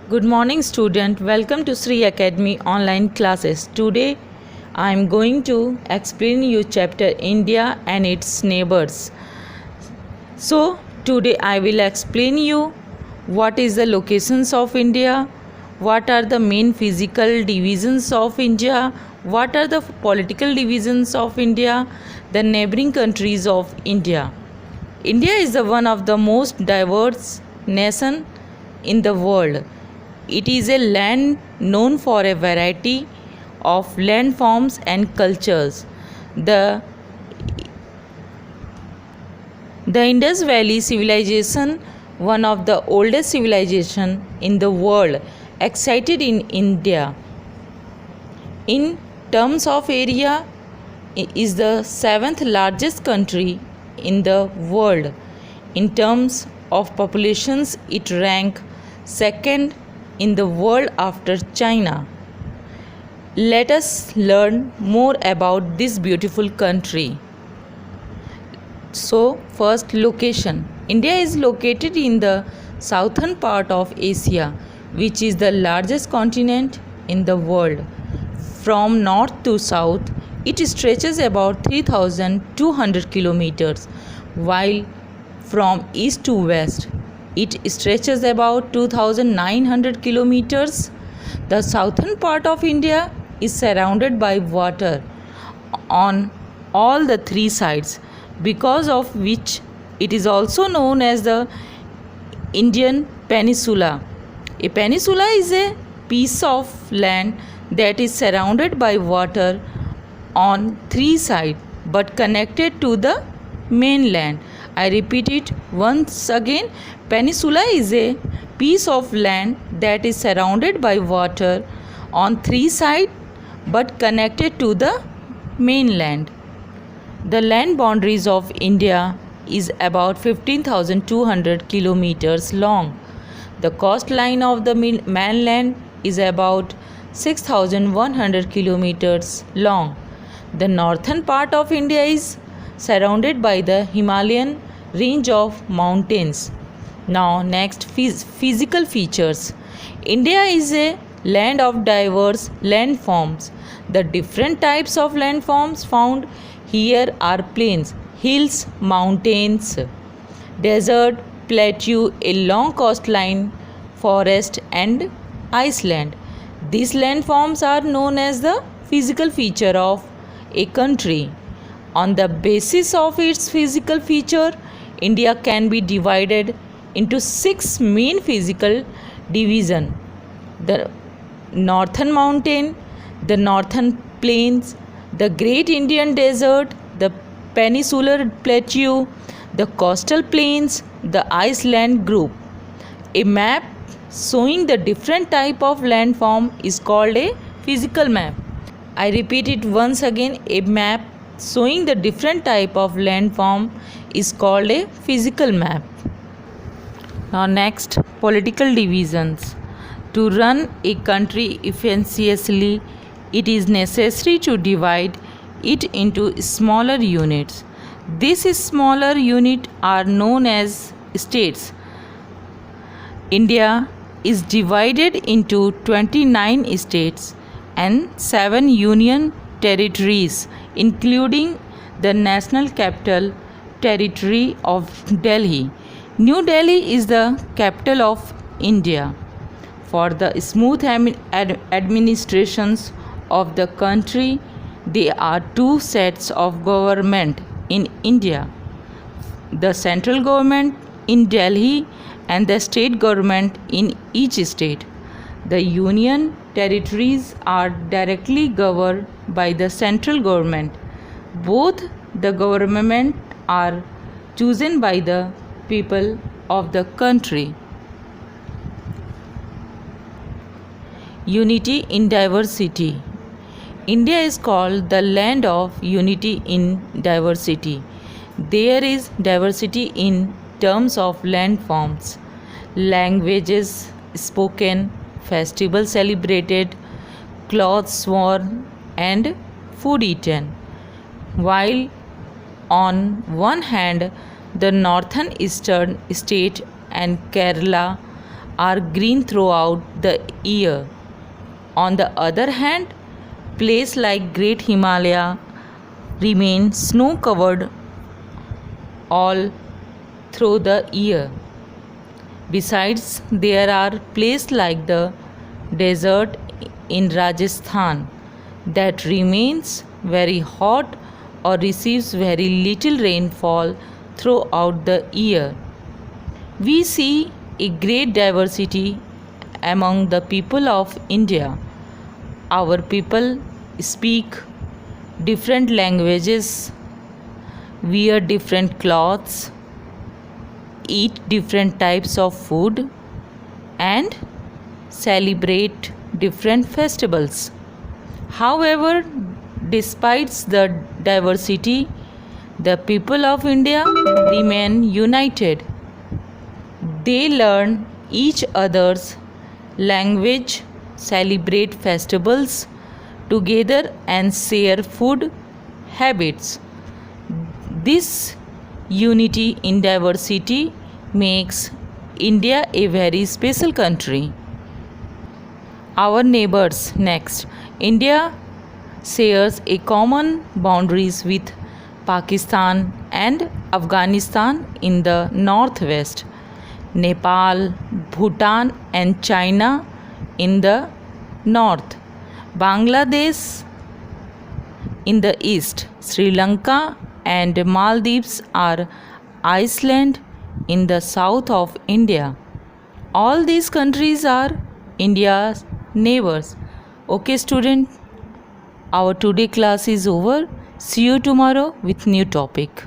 Good morning, student. Welcome to Sri Academy online classes. Today, I am going to explain you chapter India and its neighbors. So, today I will explain you what is the locations of India, what are the main physical divisions of India, what are the political divisions of India, the neighboring countries of India. India is the one of the most diverse nation in the world. It is a land known for a variety of landforms and cultures. The Indus Valley civilization, one of the oldest civilization in the world, existed in India. In terms of area, it is the seventh largest country in the world. In terms of populations, it ranks second in the world after China. Let us learn more about this beautiful country. So, first location. India is located in the southern part of Asia, which is the largest continent in the world. From north to south, it stretches about 3,200 kilometers, while from east to west, it stretches about 2,900 kilometers. The southern part of India is surrounded by water on all the three sides, because of which it is also known as the Indian Peninsula. A peninsula is a piece of land that is surrounded by water on three sides but connected to the mainland. I repeat it once again. Peninsula is a piece of land that is surrounded by water on three sides but connected to the mainland. The land boundaries of India is about 15,200 kilometers long. The coastline of the mainland is about 6,100 kilometers long. The northern part of India is surrounded by the Himalayan range of mountains. Now, next, physical features. India is a land of diverse landforms. The different types of landforms found here are plains, hills, mountains, desert, plateau, a long coastline, forest, and iceland. These landforms are known as the physical feature of a country. On the basis of its physical feature, India can be divided into six main physical divisions: the northern mountain, the northern plains, the great Indian desert, the peninsular plateau, the coastal plains, the iceland group. A map showing the different type of landform is called a physical map. I repeat it once again. A map showing the different type of landform is called a physical map. Now next, political divisions. To run a country efficiently, it is necessary to divide it into smaller units. These smaller units are known as states. India is divided into 29 states and 7 union territories, including the national capital territory of Delhi. New Delhi is the capital of India. For the smooth administrations of the country, there are two sets of government in India: the central government in Delhi and the state government in each state. The union territories are directly governed by the central government. Both the government are chosen by the people of the country. Unity in diversity. India is called the land of unity in diversity. There is diversity in terms of landforms, languages spoken, festivals celebrated, clothes worn, and food eaten. While on one hand, the northern eastern state and Kerala are green throughout the year. On the other hand, places like Great Himalaya remain snow covered all through the year. Besides, there are places like the desert in Rajasthan that remains very hot or receives very little rainfall throughout the year. We see a great diversity among the people of India. Our people speak different languages, wear different clothes, eat different types of food, and celebrate different festivals. However, despite the diversity, the people of India remain united. They learn each other's language, celebrate festivals together, and share food habits. This unity in diversity makes India a very special country. Our neighbors next. India shares a common boundaries with Pakistan and Afghanistan in the northwest, Nepal, Bhutan and China in the north, Bangladesh in the east, Sri Lanka and Maldives are Iceland in the south of India. All these countries are India's neighbors. Okay, student, our today class is over. See you tomorrow with new topic.